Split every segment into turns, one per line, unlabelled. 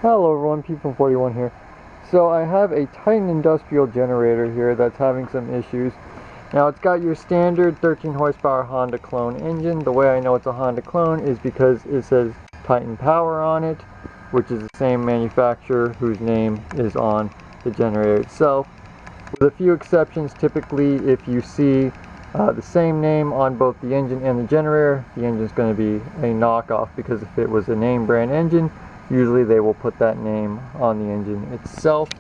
Hello everyone, P41 here. So I have a Titan industrial generator here that's having some issues. Now it's got your standard 13 horsepower Honda clone engine. The way I know it's a Honda clone is because it says Titan Power on it, which is the same manufacturer whose name is on the generator itself. With a few exceptions, typically if you see the same name on both the engine and the generator, the engine is going to be a knockoff, because if it was a name brand engine, usually they will put that name on the engine itself.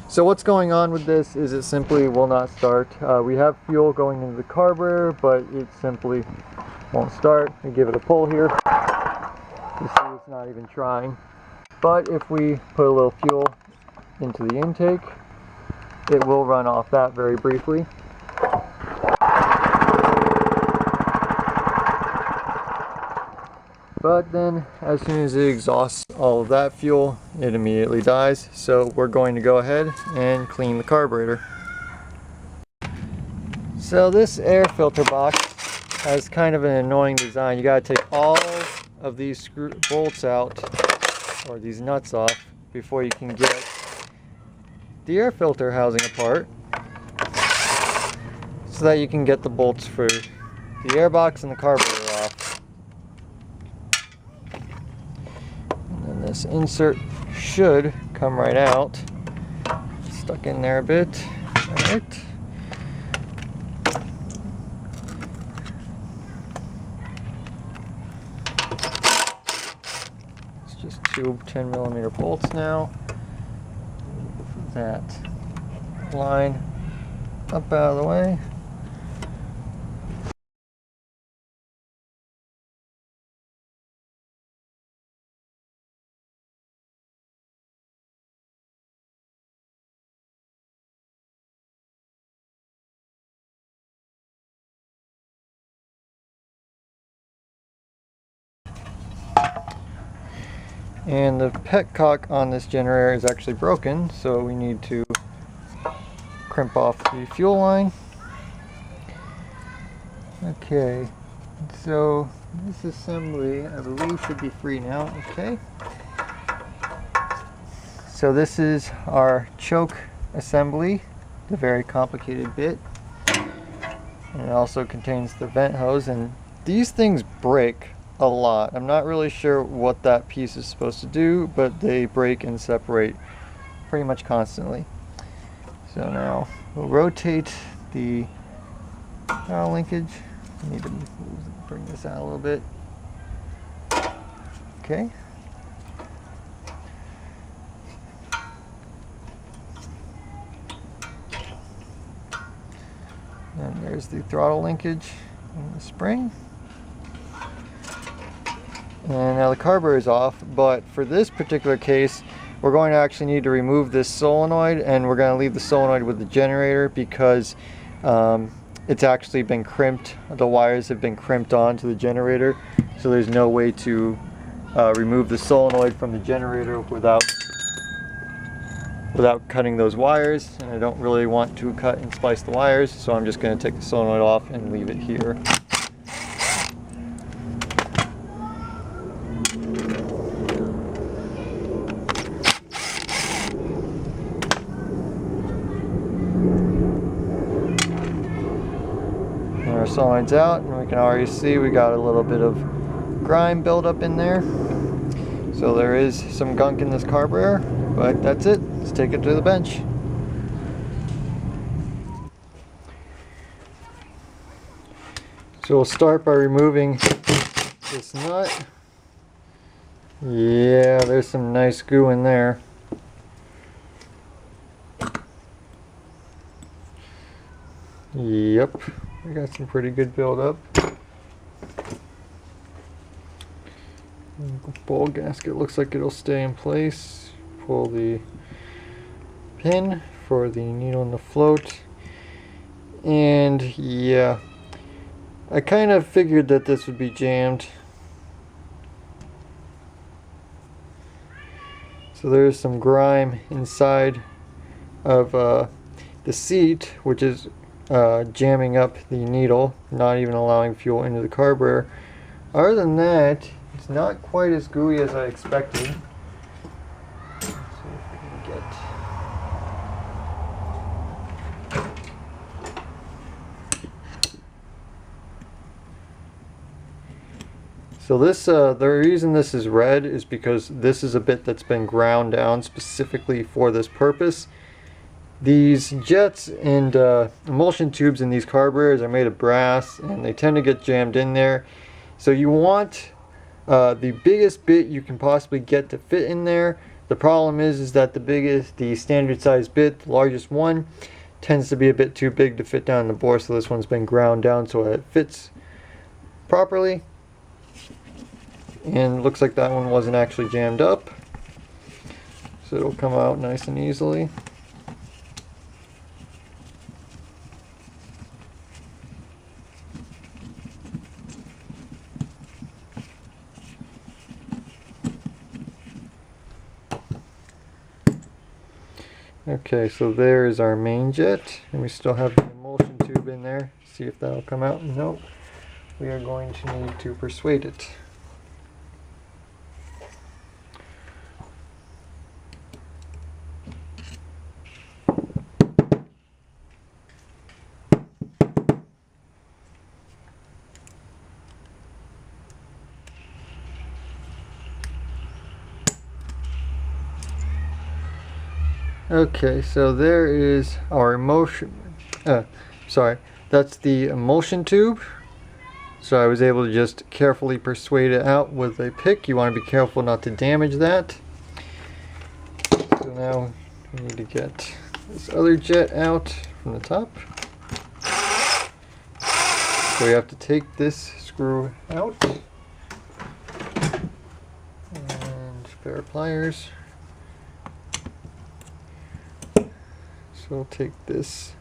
So what's going on with this is it simply will not start. We have fuel going into the carburetor, but it simply won't start. We give it a pull here. You see it's not even trying. But if we put a little fuel into the intake, it will run off that very briefly. But then as soon as it exhausts all of that fuel, it immediately dies. So we're going to go ahead and clean the carburetor. So this air filter box has kind of an annoying design. You got to take all of these bolts out, or these nuts off, before you can get the air filter housing apart, so that you can get the bolts for the air box and the carburetor off. And this insert should come right out. Stuck in there a bit. Alright. It's just two 10mm bolts now. That line up out of the way. And the petcock on this generator is actually broken, so we need to crimp off the fuel line. Okay, so this assembly, I believe, should be free now. Okay. So this is our choke assembly, the very complicated bit. And it also contains the vent hose, and these things break a lot. I'm not really sure what that piece is supposed to do, but they break and separate pretty much constantly. So now we'll rotate the throttle linkage. I need to bring this out a little bit. Okay. And there's the throttle linkage and the spring. And now the carburetor is off, but for this particular case, we're going to actually need to remove this solenoid, and we're going to leave the solenoid with the generator because it's actually been crimped. The wires have been crimped onto the generator, so there's no way to remove the solenoid from the generator without cutting those wires, and I don't really want to cut and splice the wires, so I'm just going to take the solenoid off and leave it here. Our solenoid's out, and we can already see we got a little bit of grime buildup in there. So there is some gunk in this carburetor, but that's it. Let's take it to the bench. So we'll start by removing this nut. Yeah, there's some nice goo in there. Yep. We got some pretty good buildup. Ball gasket looks like it'll stay in place. Pull the pin for the needle and the float. And yeah, I kind of figured that this would be jammed. So there's some grime inside of the seat, which is jamming up the needle, not even allowing fuel into the carburetor. Other than that, it's not quite as gooey as I expected. So this, the reason this is red is because this is a bit that's been ground down specifically for this purpose. These jets and emulsion tubes in these carburetors are made of brass, and they tend to get jammed in there. So you want the biggest bit you can possibly get to fit in there. The problem is that the standard size bit, the largest one, tends to be a bit too big to fit down the bore, so this one's been ground down so it fits properly. And looks like that one wasn't actually jammed up, so it'll come out nice and easily. Okay, so there is our main jet, and we still have the emulsion tube in there. See if that'll come out. Nope. We are going to need to persuade it. Okay, so there is our that's the emulsion tube. So I was able to just carefully persuade it out with a pick. You want to be careful not to damage that. So now we need to get this other jet out from the top. So we have to take this screw out. And a pair of pliers. So we'll take this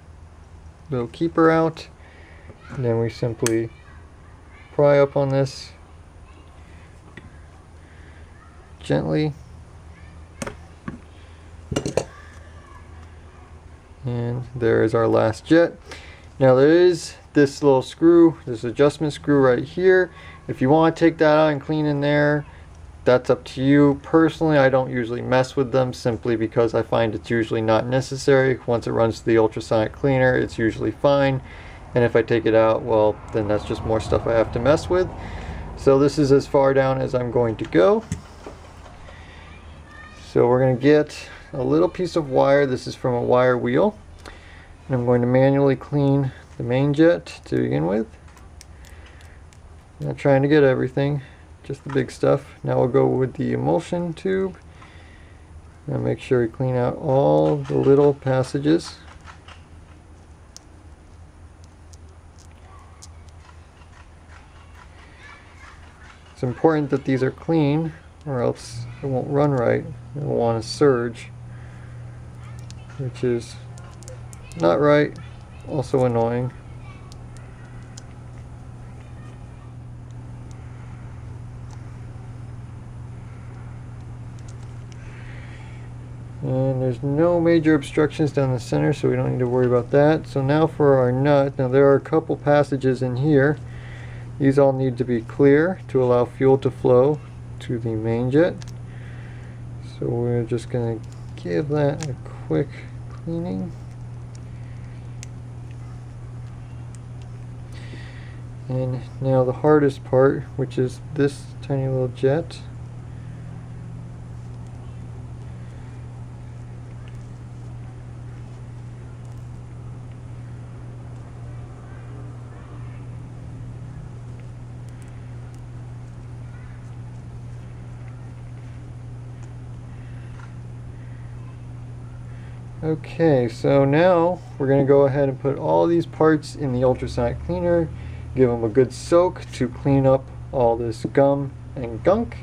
little keeper out, and then we simply pry up on this gently, and there is our last jet. Now there is this little screw, this adjustment screw right here. If you want to take that out and clean in there, that's up to you. Personally, I don't usually mess with them simply because I find it's usually not necessary. Once it runs to the ultrasonic cleaner, it's usually fine. And if I take it out, well, then that's just more stuff I have to mess with. So this is as far down as I'm going to go. So we're going to get a little piece of wire. This is from a wire wheel. And I'm going to manually clean the main jet to begin with. Not trying to get everything, just the big stuff. Now we'll go with the emulsion tube. Now make sure we clean out all the little passages. It's important that these are clean, or else it won't run right. It'll want to surge, which is not right, also annoying. And there's no major obstructions down the center, so we don't need to worry about that. So now for our nut. Now there are a couple passages in here. These all need to be clear to allow fuel to flow to the main jet. So we're just going to give that a quick cleaning. And now the hardest part, which is this tiny little jet. Okay, so now we're going to go ahead and put all these parts in the ultrasonic cleaner, give them a good soak to clean up all this gum and gunk.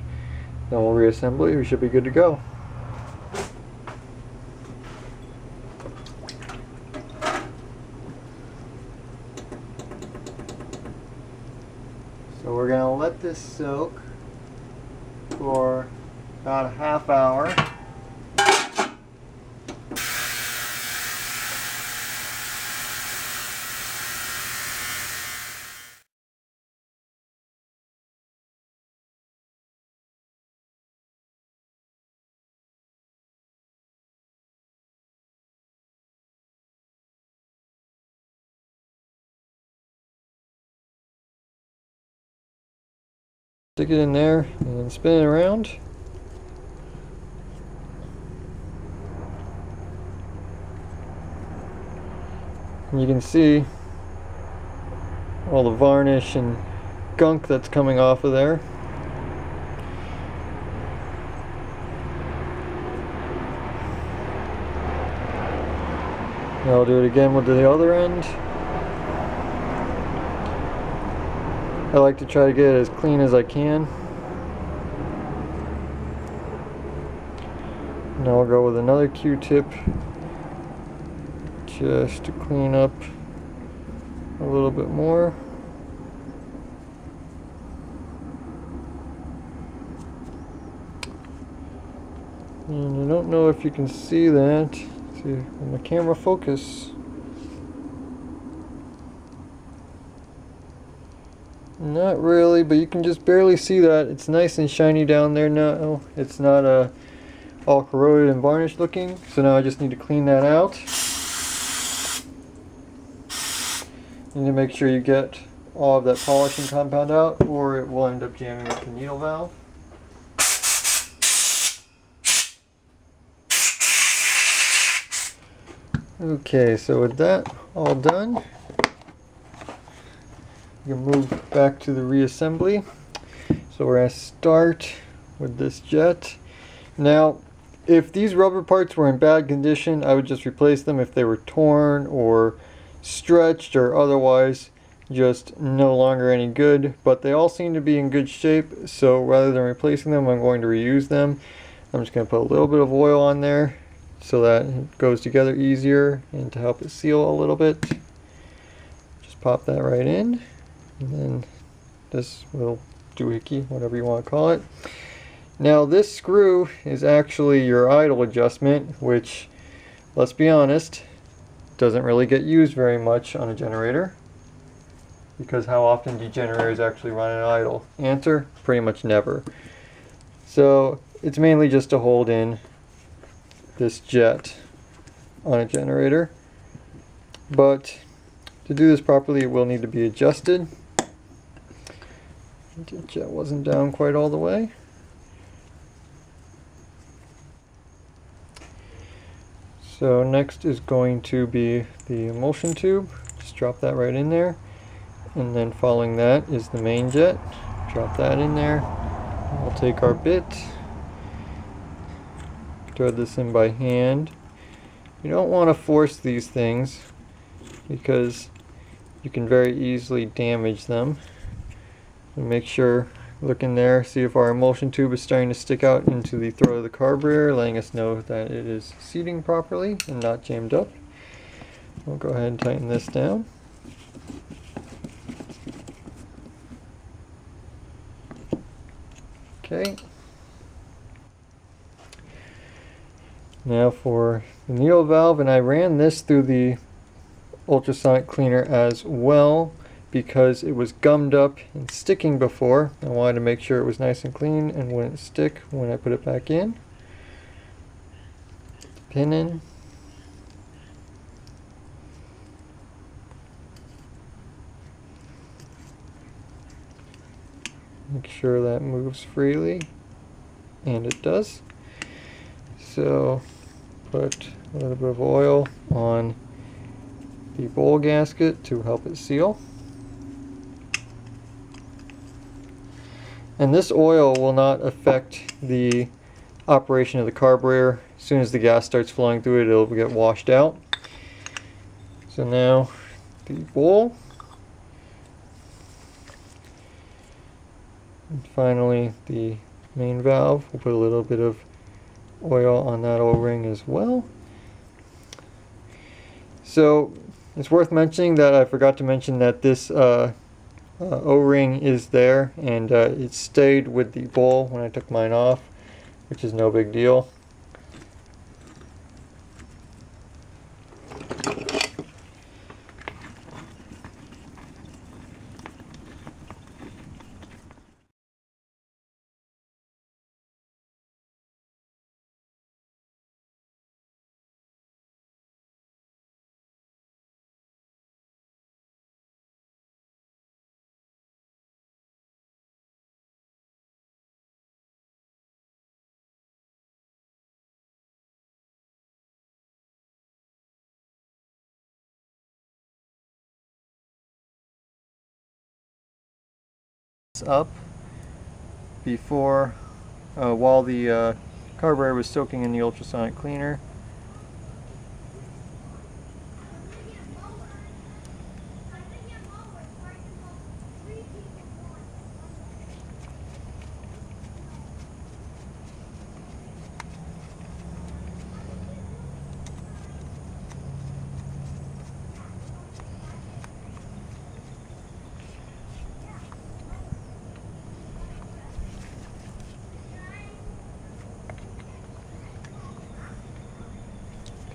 Then we'll reassemble it. We should be good to go. So we're going to let this soak for about a half hour. Stick it in there and spin it around. And you can see all the varnish and gunk that's coming off of there. Now I'll do it again with the other end. I like to try to get it as clean as I can. Now I'll go with another Q-tip just to clean up a little bit more. And I don't know if you can see that. Let's see, will the camera focus? Not really, but you can just barely see that. It's nice and shiny down there now. It's not all corroded and varnished looking. So now I just need to clean that out. You need to make sure you get all of that polishing compound out, or it will end up jamming up the needle valve. Okay, so with that all done, you can move back to the reassembly. So we're going to start with this jet. Now, if these rubber parts were in bad condition, I would just replace them. If they were torn or stretched or otherwise just no longer any good, but they all seem to be in good shape, so rather than replacing them, I'm going to reuse them. I'm just going to put a little bit of oil on there so that it goes together easier and to help it seal a little bit. Just pop that right in, and then this will doohickey, whatever you want to call it. Now this screw is actually your idle adjustment, which, let's be honest, doesn't really get used very much on a generator, because how often do generators actually run at idle? Answer, pretty much never. So it's mainly just to hold in this jet on a generator, but to do this properly it will need to be adjusted. The jet wasn't down quite all the way. So next is going to be the emulsion tube. Just drop that right in there. And then following that is the main jet. Drop that in there. We'll take our bit, thread this in by hand. You don't want to force these things because you can very easily damage them. And make sure, look in there, see if our emulsion tube is starting to stick out into the throat of the carburetor, letting us know that it is seating properly and not jammed up. We'll go ahead and tighten this down. Okay. Now for the needle valve, and I ran this through the ultrasonic cleaner as well because it was gummed up and sticking before. I wanted to make sure it was nice and clean and wouldn't stick when I put it back in. Pin in. Make sure that moves freely, and it does. So put a little bit of oil on the bowl gasket to help it seal. And this oil will not affect the operation of the carburetor. As soon as the gas starts flowing through it, it'll get washed out. So now the bowl. And finally the main valve. We'll put a little bit of oil on that O-ring as well. So it's worth mentioning that I forgot to mention that this O-ring is there, and it stayed with the bowl when I took mine off, which is no big deal. up before while the carburetor was soaking in the ultrasonic cleaner.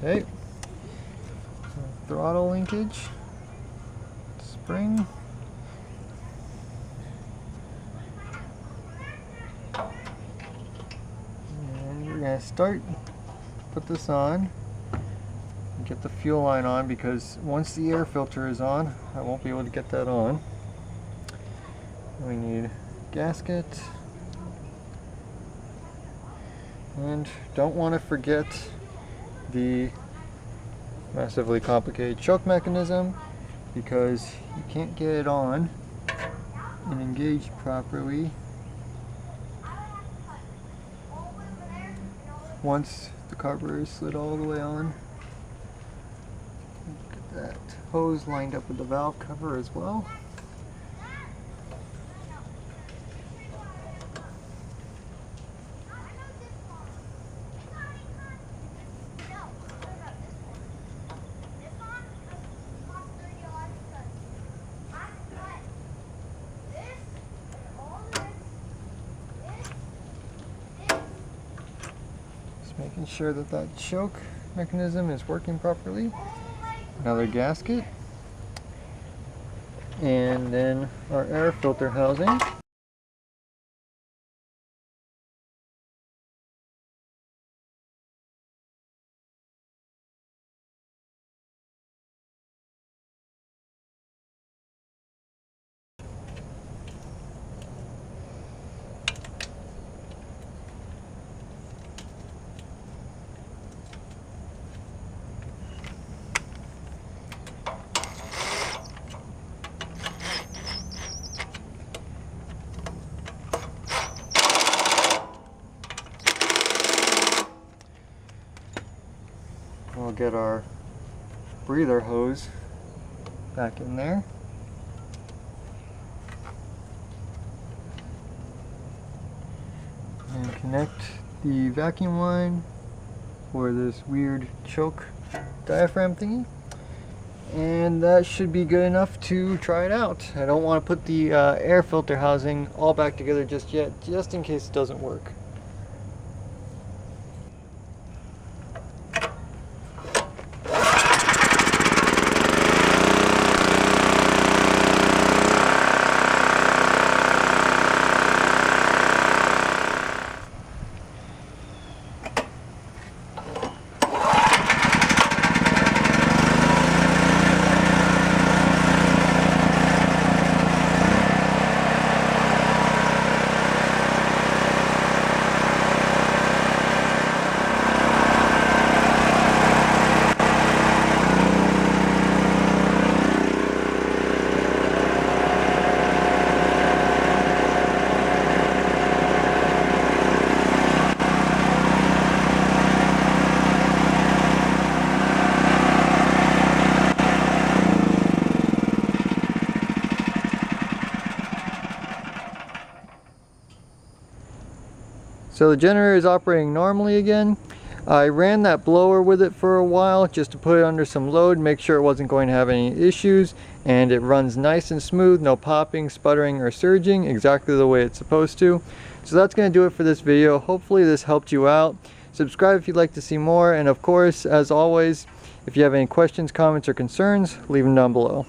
Okay, throttle linkage, spring, and we're going to start, put this on, and get the fuel line on, because once the air filter is on, I won't be able to get that on. We need gasket, and don't want to forget the massively complicated choke mechanism, because you can't get it on and engaged properly once the carburetor is slid all the way on. Get that hose lined up with the valve cover as well. Making sure that that choke mechanism is working properly. Another gasket. And then our air filter housing. We'll get our breather hose back in there. And connect the vacuum line for this weird choke diaphragm thingy. And that should be good enough to try it out. I don't want to put the air filter housing all back together just yet, just in case it doesn't work. So the generator is operating normally again. I ran that blower with it for a while just to put it under some load, make sure it wasn't going to have any issues, and it runs nice and smooth, no popping, sputtering, or surging, exactly the way it's supposed to. So that's going to do it for this video. Hopefully this helped you out. Subscribe if you'd like to see more, and of course, as always, if you have any questions, comments, or concerns, leave them down below.